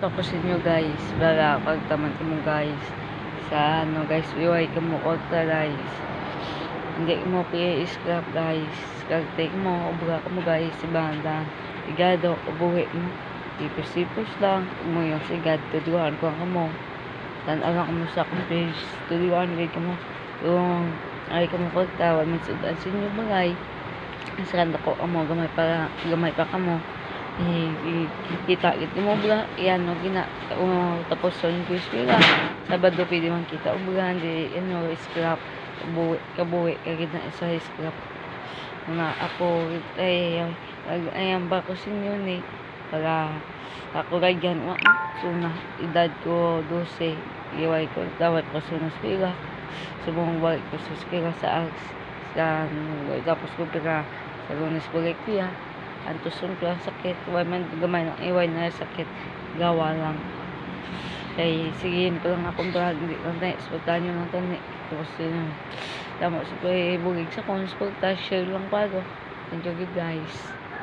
tapusin nyo guys para pagtaman mo guys sa ano guys, iway ka mo kontra guys, hindi mo scrap guys, kagtake mo ubra ka mo guys si banda igado ubuhi mo tipos lang mo yung sigad tuduan ko ka mo tanawa ka mo sa page tuduan ka mo yung ay ka mo kontra wala sudan sa inyo bagay sa ko mo gamay pa ka mo kita mo bra yan no gina tapos son ko eskwela Sabado pwede man kita ubuhan di ano scrap kabuhi kagid na isa scrap na ako ayan ba ko sinyo ni para ako ganyan so na edad ko 12 iway ko dapat ko sa eskwela subong balik ko sa eskwela sa AGS tapos ko pira sa Lunes balik kuya antuson ko ang sakit way man gamay ng iway na sakit gawa lang kay sige ko lang akong brad hindi lang tayo sultan nyo lang tani tapos yun tama sa bugig sa konsulta share lang pa thank you guys.